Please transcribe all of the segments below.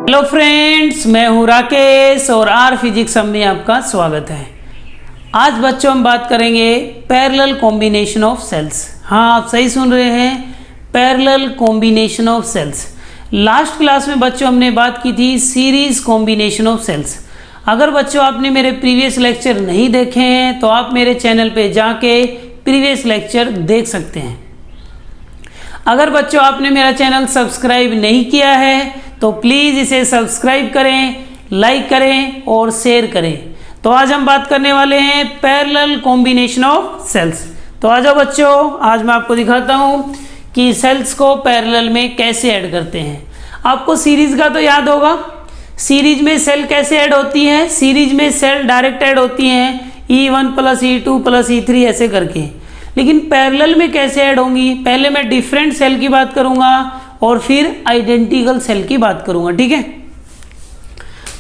Hello friends, मैं हूँ राकेश और आर फिजिक्स में आपका स्वागत है। आज बच्चों हम बात करेंगे पैरेलल कॉम्बिनेशन ऑफ सेल्स। हाँ, आप सही सुन रहे हैं, parallel combination of cells. Last class में बच्चों हमने बात की थी सीरीज कॉम्बिनेशन ऑफ सेल्स। अगर बच्चों आपने मेरे प्रीवियस लेक्चर नहीं देखे हैं तो आप मेरे चैनल पे जाके प्रीवियस लेक्चर देख सकते हैं। अगर बच्चों आपने मेरा चैनल सब्सक्राइब नहीं किया है तो प्लीज़ इसे सब्सक्राइब करें, लाइक करें और शेयर करें। तो आज हम बात करने वाले हैं पैरेलल कॉम्बिनेशन ऑफ सेल्स। तो आ जाओ बच्चों, आज मैं आपको दिखाता हूँ कि सेल्स को पैरेलल में कैसे ऐड करते हैं। आपको सीरीज का तो याद होगा, सीरीज में सेल कैसे ऐड होती हैं। सीरीज में सेल डायरेक्ट ऐड होती हैं E1 + E2 + E3 ऐसे करके। लेकिन पैरेलल में कैसे ऐड होंगी, पहले मैं डिफरेंट सेल की बात करूंगा और फिर आइडेंटिकल सेल की बात करूंगा, ठीक है।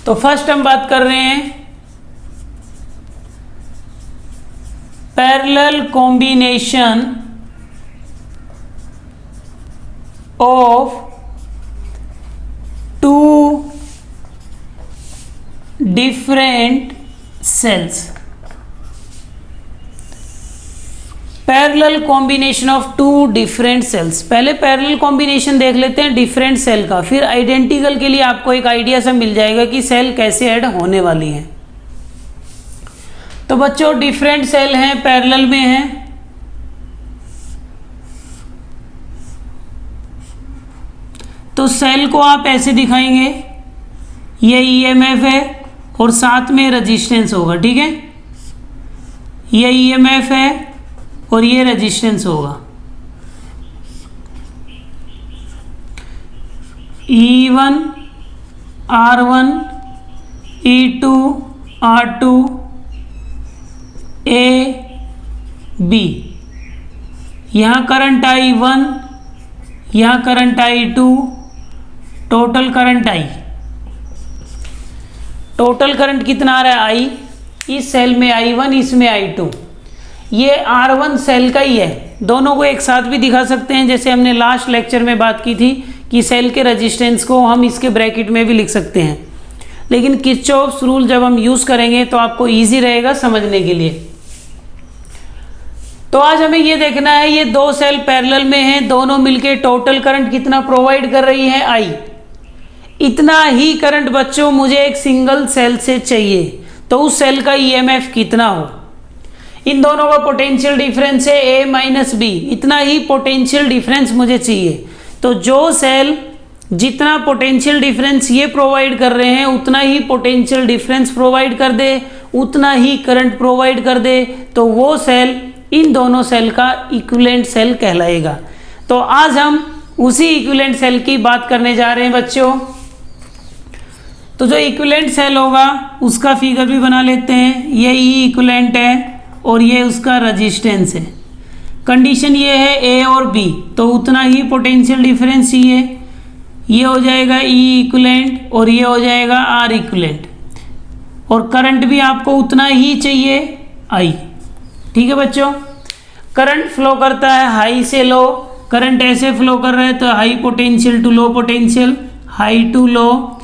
तो फर्स्ट हम बात कर रहे हैं parallel combination of two different cells. Parallel combination of two different cells. पहले पैरेलल कॉम्बिनेशन देख लेते हैं डिफरेंट सेल का, फिर आइडेंटिकल के लिए आपको एक आइडिया सा मिल जाएगा कि सेल कैसे ऐड होने वाली है। तो बच्चों डिफरेंट सेल हैं, पैरेलल में हैं। तो सेल को आप ऐसे दिखाएंगे, ये EMF है और साथ में रेजिस्टेंस होगा, ठीक है। ये EMF है और ये रेजिस्टेंस होगा। E1 R1 E2 R2 A B। यहाँ करंट I1, यहाँ current I2, total current I। Total current कितना आ रहा है I, इस सेल में I1, इसमें I2। ये R1 सेल का ही है, दोनों को एक साथ भी दिखा सकते हैं, जैसे हमने लास्ट लेक्चर में बात की थी कि सेल के रेजिस्टेंस को हम इसके ब्रैकेट में भी लिख सकते हैं। लेकिन किरचॉफ्स रूल जब हम यूज़ करेंगे तो आपको इजी रहेगा समझने के लिए। तो आज हमें ये देखना है, ये दो सेल पैरेलल में हैं, दोनों मिलके टोटल करंट कितना प्रोवाइड कर रही है I। इतना ही करंट बच्चों मुझे एक सिंगल सेल से चाहिए, तो उस सेल का EMF कितना हो। इन दोनों का पोटेंशियल डिफरेंस है A - B, इतना ही पोटेंशियल डिफरेंस मुझे चाहिए। तो जो सेल जितना पोटेंशियल डिफरेंस ये प्रोवाइड कर रहे हैं उतना ही पोटेंशियल डिफरेंस प्रोवाइड कर दे, उतना ही करंट प्रोवाइड कर दे, तो वो सेल इन दोनों सेल का इक्विवेलेंट सेल कहलाएगा। तो आज हम उसी इक्विवेलेंट सेल की बात करने जा रहे हैं बच्चों। तो जो इक्विवेलेंट सेल होगा उसका फिगर भी बना लेते हैं। ये E इक्विवेलेंट है और ये उसका रेजिस्टेंस है। कंडीशन ये है A और B, तो उतना ही पोटेंशियल डिफरेंस चाहिए। ये हो जाएगा E इक्विवेलेंट और ये हो जाएगा R इक्विवेलेंट, और करंट भी आपको उतना ही चाहिए I, ठीक है बच्चों। करंट फ्लो करता है हाई से लो, करंट ऐसे फ्लो कर रहा है तो high potential to low potential, high to low,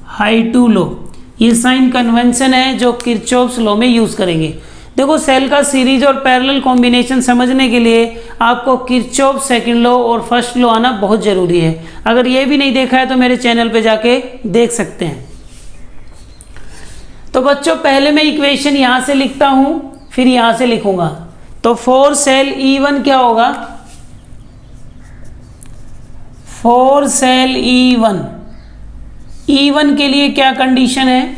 high to low. ये साइन कन्वेंशन है जो किरचॉफ्स लॉ में यूज करेंगे। देखो, सेल का सीरीज और पैरेलल कॉम्बिनेशन समझने के लिए आपको किरचॉफ सेकंड लॉ और फर्स्ट लॉ आना बहुत ज़रूरी है। अगर ये भी नहीं देखा है तो मेरे चैनल पे जाके देख सकते हैं। तो बच्चों पहले मैं इक्वेशन यहाँ से लिखता हूँ, फिर यहाँ से लिखूंगा। तो फॉर सेल E1 क्या होगा, फॉर सेल E1 के लिए क्या कंडीशन है।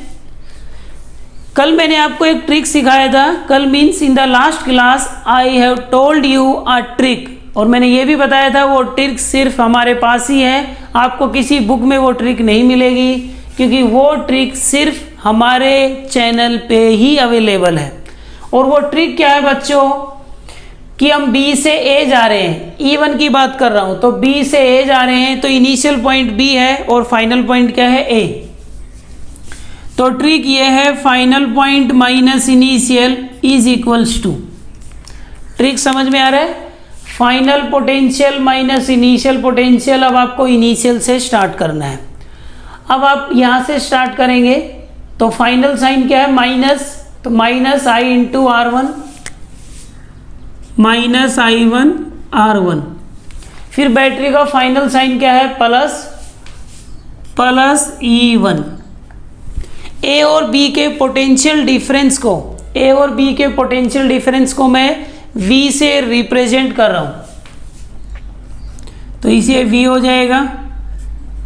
कल मैंने आपको एक ट्रिक सिखाया था, कल means in the last class I have told you a trick, और मैंने ये भी बताया था वो ट्रिक सिर्फ हमारे पास ही है, आपको किसी बुक में वो ट्रिक नहीं मिलेगी, क्योंकि वो ट्रिक सिर्फ हमारे चैनल पे ही अवेलेबल है। और वो ट्रिक क्या है बच्चों, कि हम B से A जा रहे हैं, E1 की बात कर रहा हूं, तो B से A जा रहे हैं तो इनिशियल पॉइंट B है और फाइनल पॉइंट क्या है A। तो ट्रिक ये है final point minus initial is equals to, trick समझ में आ रहा है, final potential minus initial potential. अब आपको इनिशियल से स्टार्ट करना है। अब आप यहां से स्टार्ट करेंगे तो फाइनल साइन क्या है माइनस, तो माइनस आई into R1 minus I1 R1। फिर बैटरी का फाइनल साइन क्या है प्लस प्लस E1। ए और बी के पोटेंशियल डिफरेंस को, ए और बी के पोटेंशियल डिफरेंस को मैं V से रिप्रेजेंट कर रहा हूं, तो इसे V हो जाएगा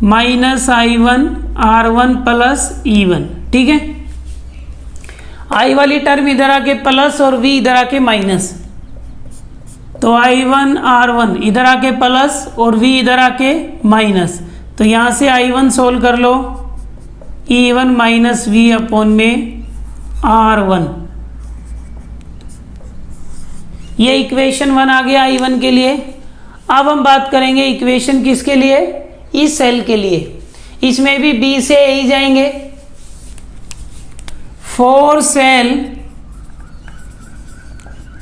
minus I1 R1 plus E1। ठीक है, I वाली टर्म इधर आके प्लस और V इधर आके माइनस, तो I1 R1 इधर आके प्लस और V इधर आके माइनस, तो यहां से I1 सोल्व कर लो, E1 माइनस V अपॉन में R1। ये इक्वेशन 1 आ गया I1 के लिए। अब हम बात करेंगे इक्वेशन किसके लिए, इस सेल के लिए। इसमें भी B से A ही जाएंगे। फॉर सेल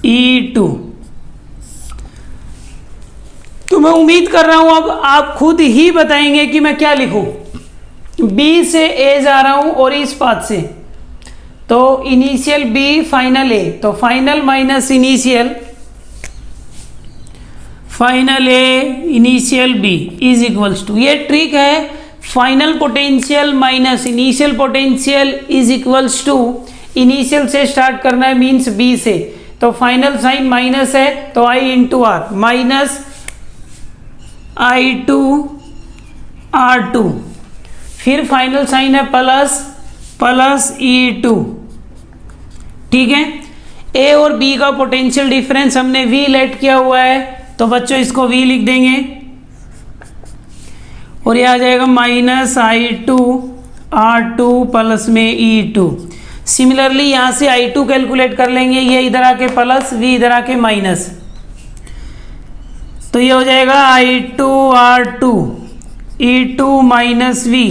E2, तो मैं उम्मीद कर रहा हूं अब आप खुद ही बताएंगे कि मैं क्या लिखूं। B से A जा रहा हूं और इस पाथ से, तो इनिशियल B फाइनल A, तो final minus initial, final A initial B is equals to, ये ट्रिक है, final potential minus initial potential is equals to, initial से स्टार्ट करना है मीन्स B से, तो फाइनल साइन माइनस है तो I into R minus I2 R2, फिर फाइनल साइन है प्लस प्लस E2। ठीक है, A और B का पोटेंशियल डिफरेंस हमने V लेट किया हुआ है, तो बच्चों इसको V लिख देंगे और ये आ जाएगा माइनस I2 R2 प्लस में E2। सिमिलरली यहां से I2 कैलकुलेट कर लेंगे, ये इधर आके प्लस V इधर आके माइनस, तो ये हो जाएगा I2 R2 E2 minus V,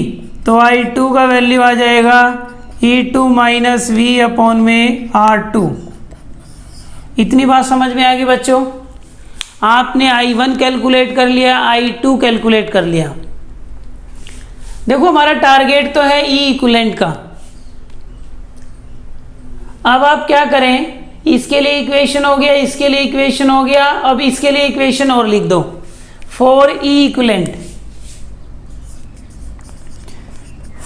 तो I2 का वैल्यू आ जाएगा E2 माइनस V अपॉन में R2। इतनी बात समझ में आ गई बच्चों। आपने I1 कैलकुलेट कर लिया, I2 कैलकुलेट कर लिया। देखो हमारा टारगेट तो है E इक्विवेलेंट का। अब आप क्या करें, इसके लिए इक्वेशन हो गया, इसके लिए इक्वेशन हो गया, अब इसके लिए इक्वेशन और लिख दो, for E equivalent,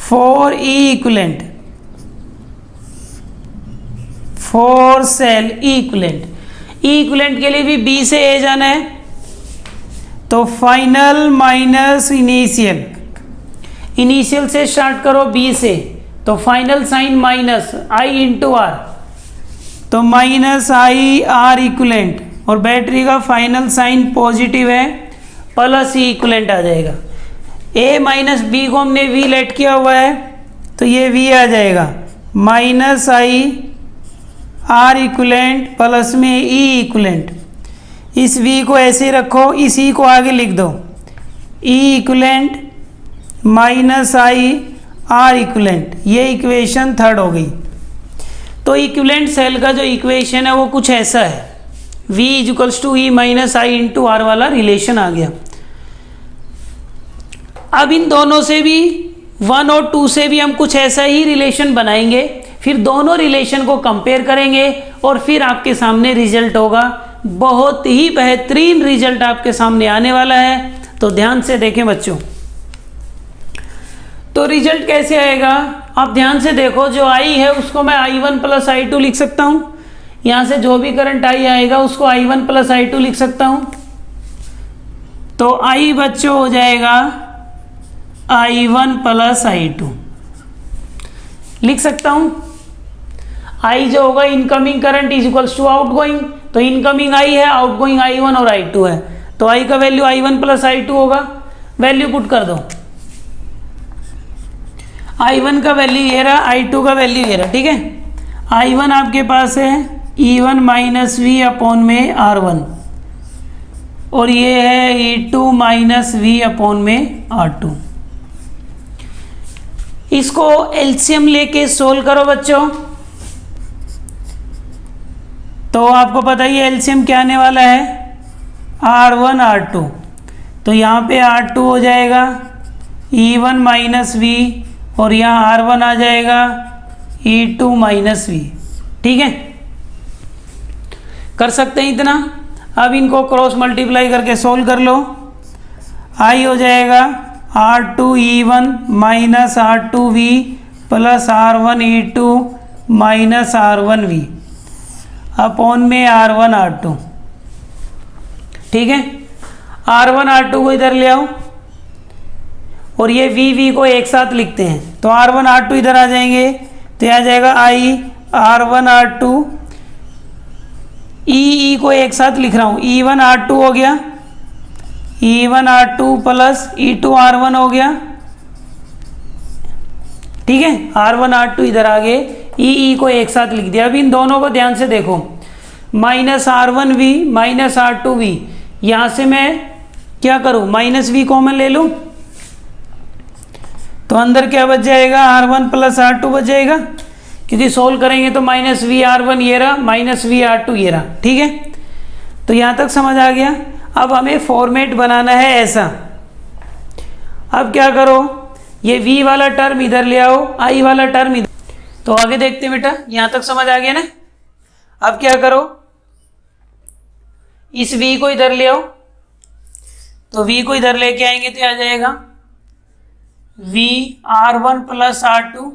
for E equivalent, for cell E equivalent. E equivalent के लिए भी B से A जाना है, तो फाइनल माइनस इनिशियल, इनिशियल से स्टार्ट करो B से, तो final sign minus I into R, तो माइनस I R इक्विवेलेंट, और बैटरी का फाइनल साइन पॉजिटिव है, प्लस E इक्विवेलेंट आ जाएगा। A माइनस B को हमने V लेट किया हुआ है, तो ये V आ जाएगा minus I R equivalent plus में E इक्विवेलेंट। इस V को ऐसे रखो, इस E को आगे लिख दो, E equivalent minus I R equivalent, ये इक्वेशन थर्ड हो गई। तो इक्विवेलेंट सेल का जो इक्वेशन है वो कुछ ऐसा है, V equals to E minus I into R वाला रिलेशन आ गया। अब इन दोनों से भी 1 और 2 से भी हम कुछ ऐसा ही रिलेशन बनाएंगे, फिर दोनों रिलेशन को कंपेयर करेंगे और फिर आपके सामने रिजल्ट होगा। बहुत ही बेहतरीन रिजल्ट आपके सामने आने वाला है, तो ध्यान से देखें बच्चों। तो रिजल्ट कैसे आएगा आप ध्यान से देखो, जो I है उसको मैं I1 प्लस I2 लिख सकता हूं, यहां से जो भी करंट I आएगा उसको I1 प्लस I2 लिख सकता हूं, तो I बच्चों हो जाएगा I1 प्लस I2 लिख सकता हूं। I जो होगा incoming current is equals to outgoing, तो इनकमिंग I है, आउटगोइंग I1 और I2 है, तो I का वैल्यू I1 प्लस I2 होगा। वैल्यू पुट कर दो, I1 का वैल्यू ये रहा, I2 का वैल्यू ये रहा। ठीक है, I1 आपके पास है E1 माइनस V अपॉन में R1, और ये है E2 माइनस V अपॉन में R2। इसको एलसीएम लेके सोल्व करो बच्चों, तो आपको पता ही है एलसीएम क्या आने वाला है, R1 R2, तो यहाँ पे R2 हो जाएगा E1 माइनस वी और यहाँ R1 आ जाएगा E2 माइनस वी। ठीक है, कर सकते हैं इतना। अब इनको क्रॉस मल्टीप्लाई करके सोल्व कर लो। आई हो जाएगा R2E1 minus R2V plus R1E2 minus R1V upon में R1R2। ठीक है, R1R2 को इधर ले आओ और ये VV को एक साथ लिखते हैं, तो R1R2 इधर आ जाएंगे, तो आ जाएगा I R1R2। E को एक साथ लिख रहा हूँ, E1R2 हो गया, E1R2 प्लस E2R1 हो गया। ठीक है, R1R2 इधर आ गए, E को एक साथ लिख दिया। अभी इन दोनों को ध्यान से देखो, माइनस R1V माइनस R2V, यहाँ से मैं क्या करूँ, माइनस V कॉमन ले लूँ, तो अंदर क्या बच जाएगा, R1 प्लस R2 बच जाएगा, क्योंकि सोल्व करेंगे तो माइनस वी R1 ये रहा, माइनस वी R2 ये रहा। ठीक है, तो यहाँ तक समझ आ गया। अब हमें फॉर्मेट बनाना है ऐसा। अब क्या करो, ये V वाला टर्म इधर ले आओ, I वाला टर्म इधर। तो आगे देखते हैं बेटा, यहाँ तक समझ आ गया ना। अब क्या करो, इस V को इधर ले आओ, तो V को इधर लेके आएंगे तो आ जाएगा V R1 प्लस R2,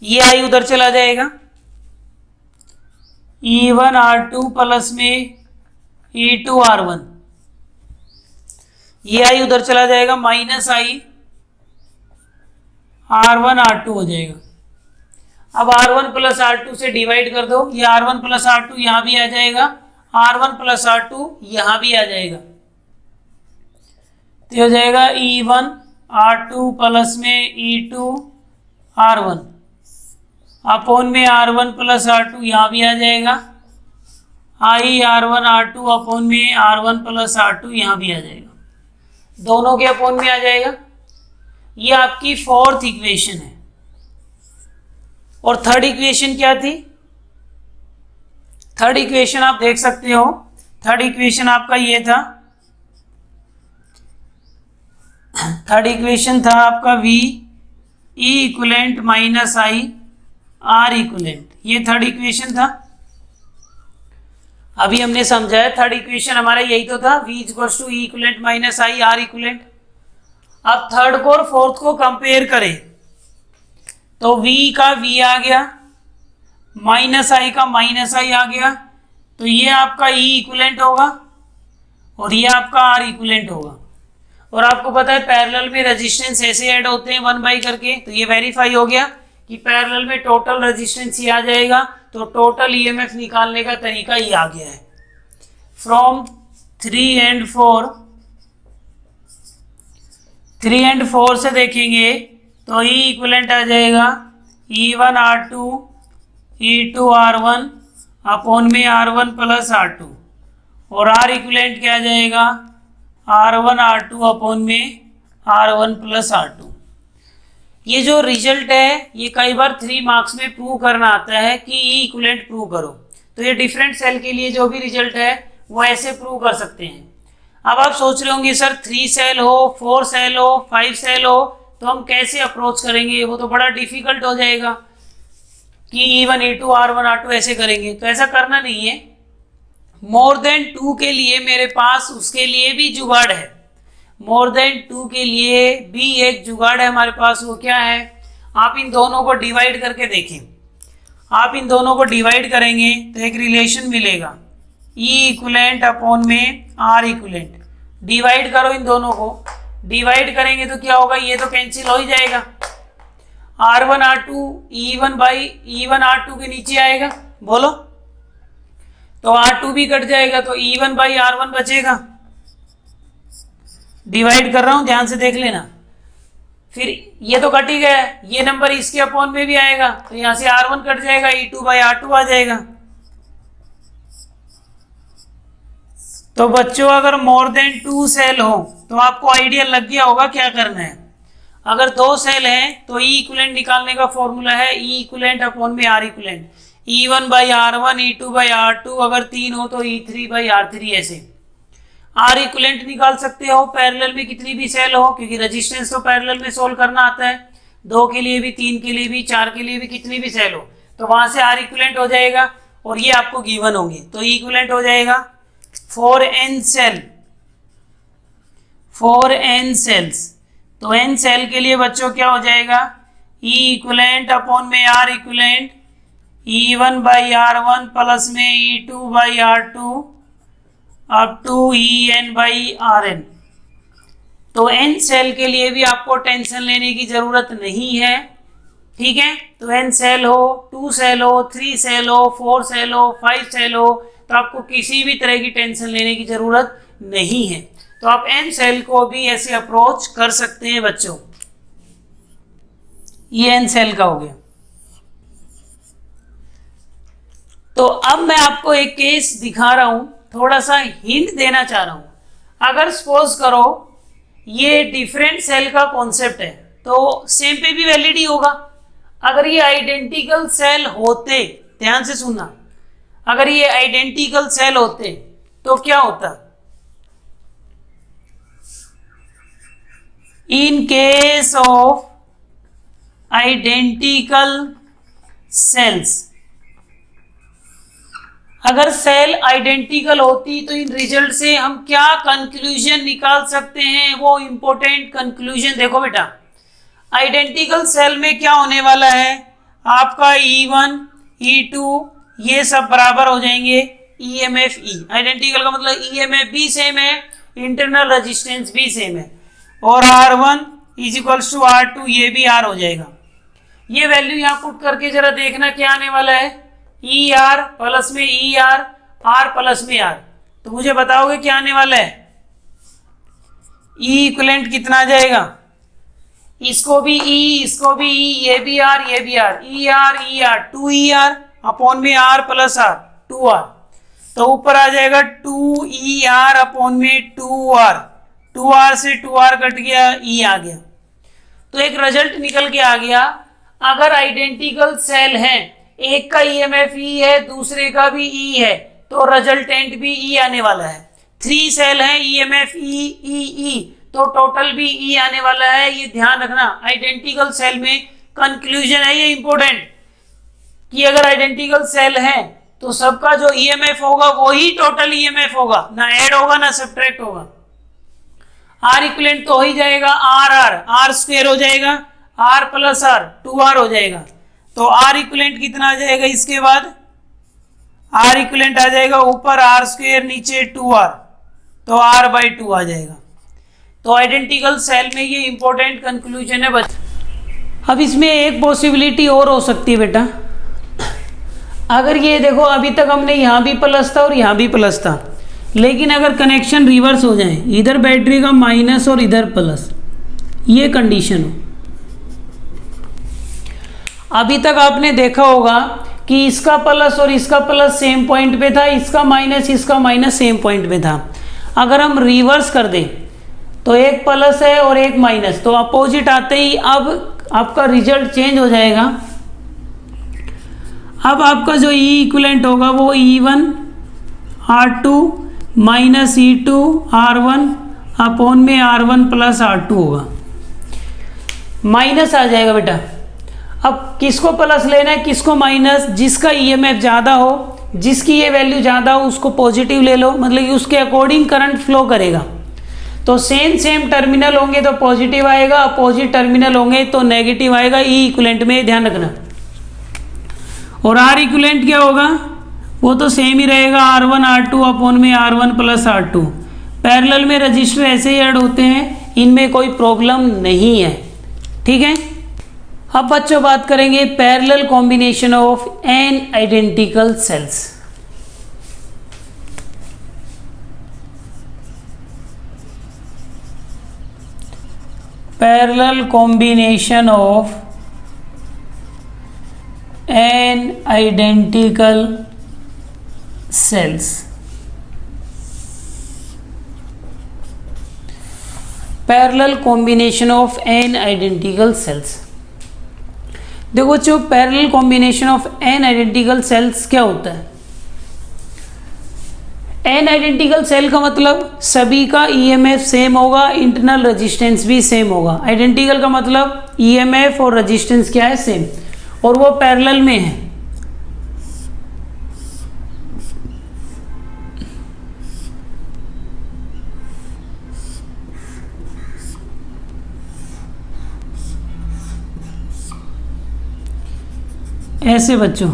ये I उधर चला जाएगा, E1 R2 प्लस में E2 R1, ये I उधर चला जाएगा, माइनस I R1 R2 हो जाएगा। अब R1 प्लस R2 से डिवाइड कर दो, ये R1 प्लस R2 यहाँ भी आ जाएगा, R1 प्लस R2 यहाँ भी आ जाएगा, तो हो जाएगा E1 R2 प्लस में E2 R1 अपॉन में R1 प्लस R2 यहाँ भी आ जाएगा, I R1 R2 अपॉन में R1 प्लस R2 यहाँ भी आ जाएगा, दोनों के अपॉन में आ जाएगा। ये आपकी फोर्थ इक्वेशन है। और थर्ड इक्वेशन क्या थी, थर्ड इक्वेशन आप देख सकते हो, थर्ड इक्वेशन आपका ये था, थर्ड इक्वेशन था आपका V E equivalent minus I R equivalent, ये थर्ड इक्वेशन था। अभी हमने समझाया थर्ड इक्वेशन हमारा यही तो था, V equals to E equivalent minus I R equivalent. अब थर्ड को और फोर्थ को कंपेयर करें तो V का V आ गया, माइनस I का माइनस I आ गया, तो ये आपका E इक्वलेंट होगा और ये आपका R इक्वलेंट होगा। और आपको पता है पैरेलल में रेजिस्टेंस ऐसे ऐड होते हैं 1 करके, तो ये वेरीफाई हो गया कि पैरेलल में टोटल रेजिस्टेंस ही आ जाएगा, तो टोटल ईएमएफ निकालने का तरीका ही आ गया है। फ्रॉम 3 एंड 4 से देखेंगे तो E इक्वलेंट आ जाएगा E1 R2 E2 R1 upon में R1 प्लस R2, और R इक्वलेंट क्या आ जाएगा, R1 R2 अपॉन में R1 प्लस R2। ये जो रिजल्ट है ये कई बार 3 मार्क्स में प्रूव करना आता है कि E इक्वलेंट प्रूव करो, तो ये डिफरेंट सेल के लिए जो भी रिजल्ट है वो ऐसे प्रूव कर सकते हैं। अब आप सोच रहे होंगे सर 3 सेल हो, 4 सेल हो, 5 सेल हो, तो हम कैसे अप्रोच करेंगे, वो तो बड़ा डिफिकल्ट हो जाएगा कि E1 E2 R1 R2 ऐसे करेंगे। तो ऐसा करना नहीं है, मोर देन 2 के लिए मेरे पास उसके लिए भी जुगाड़ है, मोर देन 2 के लिए भी एक जुगाड़ है हमारे पास। वो क्या है, आप इन दोनों को डिवाइड करके देखें, आप इन दोनों को डिवाइड करेंगे तो एक रिलेशन मिलेगा E इक्वलेंट अपॉन में R इक्वलेंट। डिवाइड करो इन दोनों को, डिवाइड करेंगे तो क्या होगा, ये तो कैंसिल हो ही जाएगा, R1 R2 E1 R2 के नीचे आएगा, बोलो, तो R2 भी कट जाएगा, तो E1 बाई R1 बचेगा। डिवाइड कर रहा हूं, ध्यान से देख लेना। फिर ये तो कट ही गया, ये नंबर इसके अपॉन में भी आएगा, तो यहां से R1 कट जाएगा, E2 बाई R2 आ जाएगा। तो बच्चों अगर मोर देन 2 सेल हो तो आपको आइडिया लग गया होगा क्या करना है। अगर 2 सेल है तो E इक्वलेंट निकालने का फॉर्मूला है E इक्वलेंट अपॉन में R equivalent, E1 by R1 E2 by R2, अगर 3 हो तो E3 बाई R3 ऐसे। आर इक्विवेलेंट निकाल सकते हो पैरेलल में कितनी भी सेल हो, क्योंकि रेजिस्टेंस तो पैरेलल में सोल्व करना आता है, 2 के लिए भी, 3 के लिए भी, 4 के लिए भी, कितनी भी सेल हो, तो वहां से आर इक्विवेलेंट हो जाएगा और ये आपको गिवन होंगे, तो इक्विवेलेंट हो जाएगा 4n सेल, 4n सेल्स। तो n सेल के लिए बच्चों क्या हो जाएगा, E इक्विवेलेंट अपॉन में R equivalent E1 by R1 plus में E2 by R2 up to En by Rn। तो n सेल के लिए भी आपको टेंशन लेने की जरूरत नहीं है, ठीक है। तो n सेल हो, 2 सेल हो, 3 सेल हो, 4 सेल हो, 5 सेल हो, तो आपको किसी भी तरह की टेंशन लेने की जरूरत नहीं है। तो आप n सेल को भी ऐसे अप्रोच कर सकते हैं बच्चों। ये n सेल का हो गया। तो अब मैं आपको एक केस दिखा रहा हूं, थोड़ा सा हिंट देना चाह रहा हूं। अगर सपोज करो ये डिफरेंट सेल का कॉन्सेप्ट है, तो सेम पे भी वैलिड ही होगा। अगर ये आइडेंटिकल सेल होते, ध्यान से सुनना, अगर ये आइडेंटिकल सेल होते तो क्या होता, in case of identical sales, अगर सेल आइडेंटिकल होती तो इन रिजल्ट से हम क्या कंक्लूजन निकाल सकते हैं, वो इंपॉर्टेंट कंक्लूजन देखो बेटा। आइडेंटिकल सेल में क्या होने वाला है, आपका E1 E2 ये सब बराबर हो जाएंगे, EMF E। आइडेंटिकल का मतलब EMF भी सेम है, इंटरनल रेजिस्टेंस भी सेम है, और R1 is equals to R2 ये भी R हो जाएगा। ये वैल्यू यहां पुट करके जरा देखना क्या आने वाला है, ER प्लस में ER, R प्लस में R। तो मुझे बताओगे क्या आने वाला है, E इक्विवेलेंट कितना आ जाएगा, इसको भी E, इसको भी E, ये भी R, ये भी R, ER 2ER अपॉन में R प्लस R 2R। तो ऊपर आ जाएगा 2ER अपॉन में 2R, 2R से 2R कट गया, E आ गया। तो एक रिजल्ट निकल के आ गया, अगर आइडेंटिकल सेल है, एक का EMF E है, दूसरे का भी E है, तो रिजल्टेंट भी E आने वाला है। 3 सेल है, EMF E, तो टोटल भी E आने वाला है। ये ध्यान रखना, आइडेंटिकल सेल में कंक्लूजन है ये इंपॉर्टेंट, कि अगर आइडेंटिकल सेल है तो सबका जो EMF होगा वही टोटल EMF होगा, ना ऐड होगा ना सब्ट्रैक्ट होगा। R इक्विवेलेंट तो हो ही जाएगा, R स्क्वायर हो जाएगा, R प्लस R 2R हो जाएगा। तो R इक्विवेलेंट कितना आ जाएगा, इसके बाद R इक्विवेलेंट आ जाएगा ऊपर R स्क्वायर नीचे 2R, तो R बाई 2 आ जाएगा। तो आइडेंटिकल सेल में ये इंपॉर्टेंट कंक्लूजन है बच्चा। अब इसमें एक पॉसिबिलिटी और हो सकती है बेटा, अगर ये देखो अभी तक हमने यहाँ भी प्लस था और यहाँ भी प्लस था, लेकिन अगर कनेक्शन रिवर्स हो जाए, इधर बैटरी का माइनस और इधर प्लस, ये कंडीशन हो। अभी तक आपने देखा होगा कि इसका प्लस और इसका प्लस सेम पॉइंट पे था, इसका माइनस सेम पॉइंट पे था। अगर हम रिवर्स कर दें तो एक प्लस है और एक माइनस, तो अपोजिट आते ही अब आपका रिजल्ट चेंज हो जाएगा। अब आपका जो E इक्विवेलेंट होगा वो E1 R2 minus E2 R1 upon में R1 प्लस R2 होगा, माइनस आ जाएगा बेटा। अब किसको प्लस लेना है किसको माइनस, जिसका EMF ज़्यादा हो, जिसकी ये वैल्यू ज़्यादा हो उसको पॉजिटिव ले लो, मतलब कि उसके अकॉर्डिंग करंट फ्लो करेगा। तो सेम टर्मिनल होंगे तो पॉजिटिव आएगा, अपोजिट टर्मिनल होंगे तो नेगेटिव आएगा। E इक्विवेलेंट में ध्यान रखना। और R इक्विवेलेंट क्या होगा, वो तो सेम ही रहेगा, R1 R2 अपॉन में R1 प्लस R2। पैरेलल में रजिस्टर ऐसे ही ऐड होते हैं, इनमें कोई प्रॉब्लम नहीं है, ठीक है। अब बच्चों बात करेंगे parallel combination of n identical sales. Parallel combination of n identical sales. Parallel combination of n identical sales. देखो बच्चों, parallel combination of n identical sales क्या होता है। एन आइडेंटिकल सेल का मतलब सभी का ईएमएफ सेम होगा, इंटरनल रेजिस्टेंस भी सेम होगा। आइडेंटिकल का मतलब ईएमएफ और रेजिस्टेंस क्या है, सेम, और वो पैरेलल में है। ऐसे बच्चों,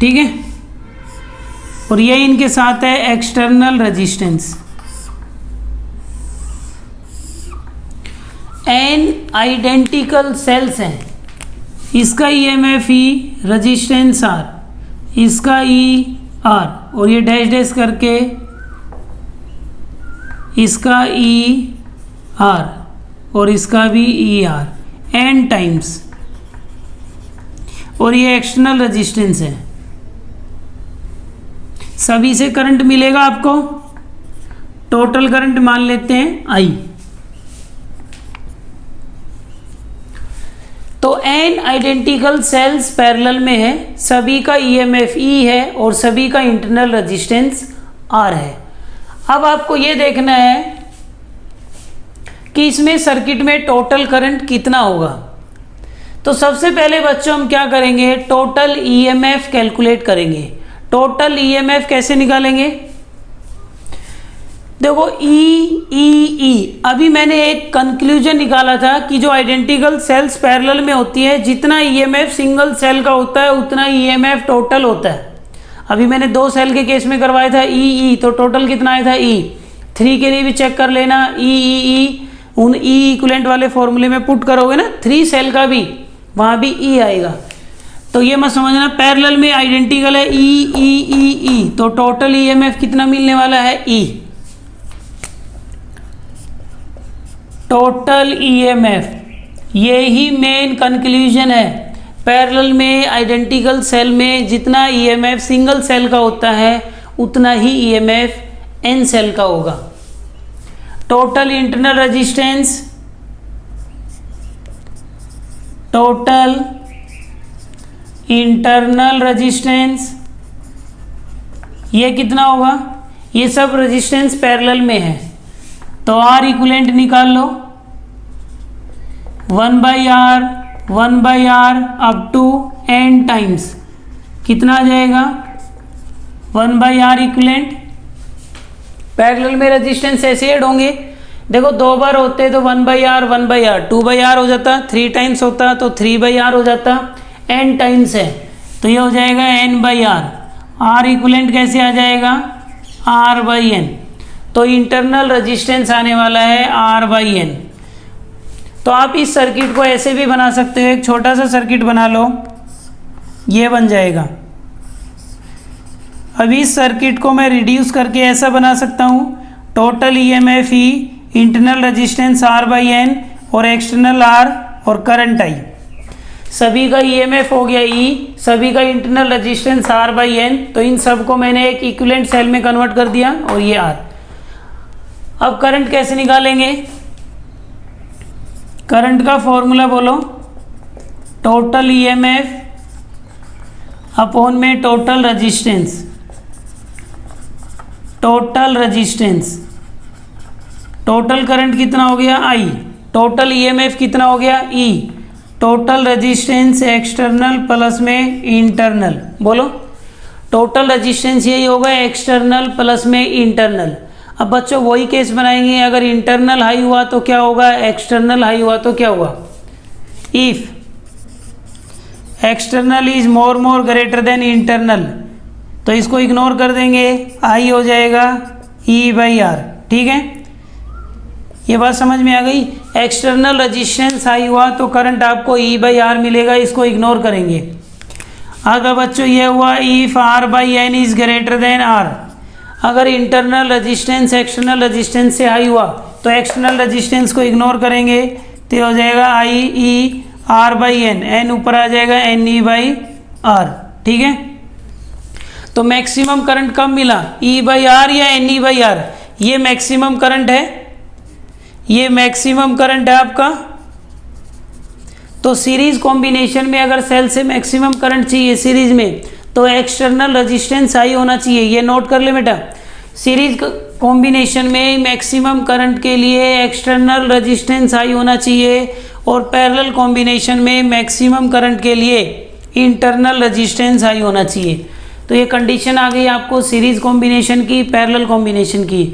ठीक है। और ये इनके साथ है external resistance. N identical cells हैं, इसका ईएमएफ ई, रेजिस्टेंस आर, इसका ई आर, और ये डैश डैश करके इसका ई आर और इसका भी ई आर, एन टाइम्स, और ये एक्सटर्नल रेजिस्टेंस है। सभी से करंट मिलेगा आपको, टोटल करंट मान लेते हैं आई। तो एन आइडेंटिकल सेल्स पैरेलल में है, सभी का ईएमएफ ई है और सभी का इंटरनल रेजिस्टेंस आर है। अब आपको यह देखना है कि इसमें सर्किट में टोटल करंट कितना होगा। तो सबसे पहले बच्चों हम क्या करेंगे, टोटल ईएमएफ कैलकुलेट करेंगे। टोटल ईएमएफ कैसे निकालेंगे, देखो ई, अभी मैंने एक कंक्लूजन निकाला था कि जो आइडेंटिकल सेल्स पैरेलल में होती है, जितना ईएमएफ सिंगल सेल का होता है उतना ईएमएफ टोटल होता है। अभी मैंने 2 सेल के केस में करवाया था ई, तो टोटल कितना आया था ई। 3 के लिए भी चेक कर लेना, ई उन ई इक्विवेलेंट वाले फॉर्मूले में पुट करोगे ना, 3 सेल का भी, वहां भी ई आएगा। तो ये मत समझना पैरेलल में आइडेंटिकल है ई, तो टोटल ईएमएफ कितना मिलने वाला है ई। टोटल ईएमएफ, ये ही मेन कंक्लूजन है। पैरेलल में आइडेंटिकल सेल में जितना ईएमएफ सिंगल सेल का होता है उतना ही ईएमएफ एन सेल का होगा। Total internal resistance, total internal resistance, ये कितना होगा, ये सब रेजिस्टेंस पैरेलल में है, तो आर इक्विवेलेंट निकाल लो, 1/r up to n times, कितना आ जाएगा 1/r इक्विवेलेंट। पैरेलल में रेजिस्टेंस ऐसे ऐड होंगे, देखो 2 बार होते तो 1/r 2/r हो जाता, 3 टाइम्स होता तो 3/r हो जाता, n टाइम्स है तो ये हो जाएगा n/r। r इक्विवेलेंट कैसे आ जाएगा, r/n, तो इंटरनल रेजिस्टेंस आने वाला है r/n। तो आप इस सर्किट को ऐसे भी बना सकते हो, एक छोटा सा सर्किट बना लो, ये बन जाएगा। अब इस सर्किट को मैं रिड्यूस करके ऐसा बना सकता हूँ, टोटल ईएमएफ ई, इंटरनल रेजिस्टेंस r/n और एक्सटर्नल r और करंट आई। सभी का ईएमएफ हो गया ई, सभी का इंटरनल रेजिस्टेंस r/n, तो इन सब को मैंने एक इक्विवेलेंट सेल में कन्वर्ट कर दिया और ये r। अब करंट कैसे निकालेंगे, करंट का फॉर्मूला बोलो, टोटल ईएमएफ अपॉन में total resistance, total resistance, total current कितना हो गया आई, टोटल ईएमएफ कितना हो गया ई, टोटल रेजिस्टेंस एक्सटर्नल प्लस में इंटरनल, बोलो टोटल रेजिस्टेंस यही होगा, एक्सटर्नल प्लस में इंटरनल। अब बच्चों वही केस बनाएंगे, अगर इंटरनल हाई हुआ तो क्या होगा, एक्सटर्नल हाई हुआ तो क्या हुआ, if external is more greater than internal, तो इसको इग्नोर कर देंगे, आई हो जाएगा E/R। ठीक है, ये बात समझ में आ गई। एक्सटर्नल रेजिस्टेंस हाई हुआ तो करंट आपको E/R मिलेगा, इसको इग्नोर करेंगे। अगर बच्चों ये हुआ if R/n is greater than R, अगर इंटरनल रेजिस्टेंस एक्सटर्नल रेजिस्टेंस से हाई हुआ तो एक्सटर्नल रेजिस्टेंस को इग्नोर करेंगे, तो हो जाएगा IE/R/n, n ऊपर आ जाएगा NE/R। ठीक है, तो मैक्सिमम करंट कब मिला, E/R या NE/R, ये मैक्सिमम करंट है, ये मैक्सिमम करंट है आपका तो सीरीज कॉम्बिनेशन में अगर सेल से मैक्सिमम करंट चाहिए सीरीज में, तो एक्सटर्नल रेजिस्टेंस हाई होना चाहिए। ये नोट कर ले बेटा, सीरीज कॉम्बिनेशन में मैक्सिमम करंट के लिए एक्सटर्नल रेजिस्टेंस हाई होना चाहिए, और पैरेलल कॉम्बिनेशन में मैक्सिमम करंट के लिए इंटरनल रेजिस्टेंस हाई होना चाहिए। तो ये कंडीशन आ गई आपको सीरीज कॉम्बिनेशन की, पैरेलल कॉम्बिनेशन की।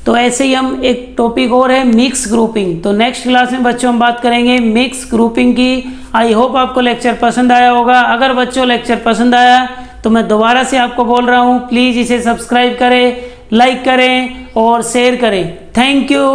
तो ऐसे ही हम एक टॉपिक और है मिक्स ग्रुपिंग। तो नेक्स्ट क्लास में बच्चों हम बात करेंगे मिक्स ग्रुपिंग की। आई होप आपको लेक्चर पसंद आया होगा। अगर बच्चों लेक्चर पसंद आया तो मैं दोबारा से आपको बोल रहा हूँ, प्लीज़ इसे सब्सक्राइब करें, लाइक करें और शेयर करें। Thank you.